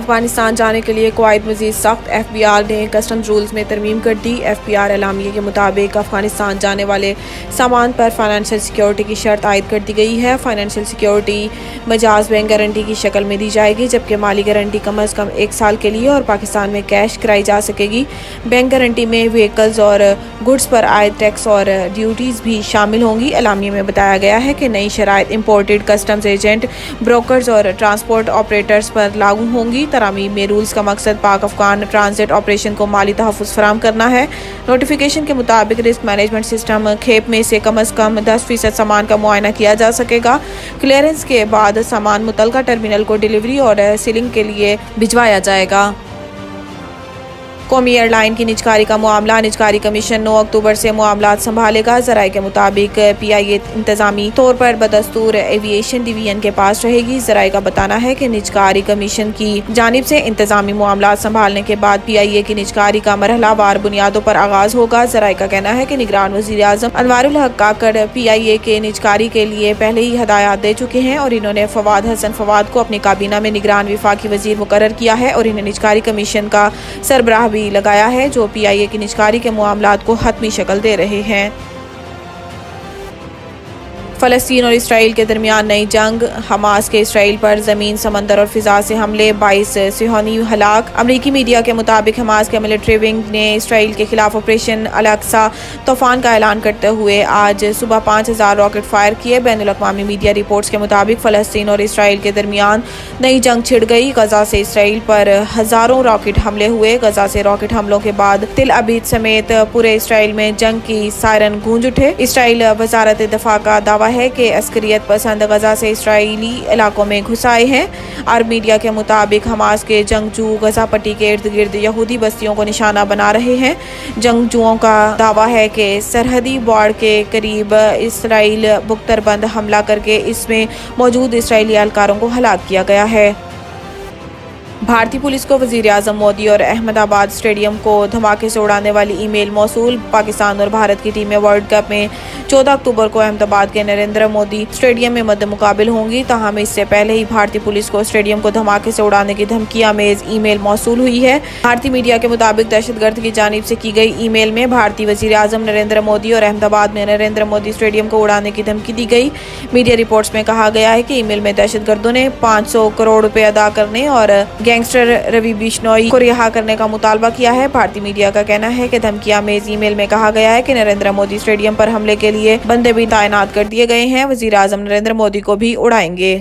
अफगानिस्तान जाने के लिए कुवैत मजीद सख्त। FBI ने कस्टम्स रूल्स में तरमीम कर दी। FBI एलामिया के मुताबिक अफगानिस्तान जाने वाले सामान पर फाइनेंशियल सिक्योरिटी की शर्त आयद कर दी गई है। Financial security Majaz bank guarantee की शक्ल में दी जाएगी, जबकि माली गारंटी कम अज़ कम 1 साल के लिए और पाकिस्तान में कैश कराई जा सकेगी। बैंक गारंटी में व्हीकल्स और गुड्स पर आयद टैक्स और ड्यूटीज़ भी शामिल होंगी। एलामिया में बताया गया है कि नई शराइत इम्पोर्टेड कस्टम्स एजेंट, ब्रोकर्स और ट्रांसपोर्ट ऑपरेटर्स पर लागू होंगी। तरामीम में रूल्स का मकसद पाक अफगान ट्रांजिट ऑपरेशन को माली तहफ़्फ़ुज़ फराहम करना है। नोटिफिकेशन के मुताबिक रिस्क मैनेजमेंट सिस्टम खेप में से कम अज़ कम 10% सामान का मुआयना किया जा सकेगा। क्लियरेंस के बाद सामान मुतलका टर्मिनल को डिलीवरी और सीलिंग के लिए भिजवाया जाएगा। कौमी एयरलाइन की निजकारी का मामला, निजकारी कमीशन 9 अक्टूबर से मामलात संभालेगा। जराए के मुताबिक PIA इंतजामी तौर पर बदस्तूर एविएशन डिवीजन के पास रहेगी। जराए का बताना है कि निजकारी कमीशन की जानिब से इंतजामी मामलात संभालने के बाद PIA की निजकारी का मरहलावार बुनियादों पर आगाज होगा। जराए का कहना है कि निगरान वज़ीर आज़म अनवारुल हक काकड़ PIA के निजकारी के लिए पहले ही हदायत दे चुके हैं और इन्होंने फवाद हसन फवाद को अपनी काबीना में निगरान विफाकी वज़ीर मुकर्रर किया है और इन्हें निजकारी कमीशन का सरबराह भी लगाया है, जो PIA की निजकारी के मामलात को हतमी शक्ल दे रहे हैं। फ़लस्तीन और इसराइल के दरमियान नई जंग, हमास के इसराइल पर ज़मीन, समंदर और फ़िज़ा से हमले, 22 सिहानी हलाक। अमरीकी मीडिया के मुताबिक हमास के मिलिट्री विंग ने इसराइल के खिलाफ ऑपरेशन अल-अक्सा तूफ़ान का ऐलान करते हुए आज सुबह 5000 रॉकेट फायर किए। बैनुल-अक़वामी मीडिया रिपोर्ट्स के मुताबिक फ़लस्तीन और इसराइल के दरमियान नई जंग छिड़ गई। गजा से इसराइल पर हज़ारों रॉकेट हमले हुए। गजा से रॉकेट हमलों के बाद तिल अबीद समेत पूरे इसराइल में जंग की सायरन गूंज उठे। इसराइल वज़ारत दिफ़ा का दावा है कि अस्करियत पसंद गजा से इसराइली इलाकों में घुस आए हैं। अरब मीडिया के मुताबिक हमास के जंगजू गजा पट्टी के इर्द गिर्द यहूदी बस्तियों को निशाना बना रहे हैं। जंगजुओं का दावा है कि सरहदी बॉर्डर के करीब इसराइल बुख्तरबंद हमला करके इसमें मौजूद इसराइली एहलकारों को हलाक किया गया है। भारतीय पुलिस को वज़ीर आज़म मोदी और अहमदाबाद स्टेडियम को धमाके से उड़ाने वाली ईमेल मौसूल। पाकिस्तान और भारत की टीमें वर्ल्ड कप में 14 अक्टूबर को अहमदाबाद के नरेंद्र मोदी स्टेडियम में मद्दे मुकाबिल होंगी। ताहम इससे पहले ही भारतीय पुलिस को स्टेडियम को धमाके से उड़ाने की धमकी आमेज ईमेल मौसूल हुई है। भारतीय मीडिया के मुताबिक दहशतगर्द की जानिब से की गई ईमेल में भारतीय वज़ीर आज़म नरेंद्र मोदी और अहमदाबाद में नरेंद्र मोदी स्टेडियम को उड़ाने की धमकी दी गई। मीडिया रिपोर्ट्स में कहा गया है कि ईमेल में दहशतगर्दों ने 500 करोड़ रुपए अदा करने और गैंगस्टर रवि बिश्नोई को रिहा करने का मुतालबा किया है। भारतीय मीडिया का कहना है कि धमकी आमेज ईमेल में कहा गया है कि नरेंद्र मोदी स्टेडियम पर हमले के लिए बंदे भी तैनात कर दिए गए हैं। वज़ीर आज़म नरेंद्र मोदी को भी उड़ाएंगे।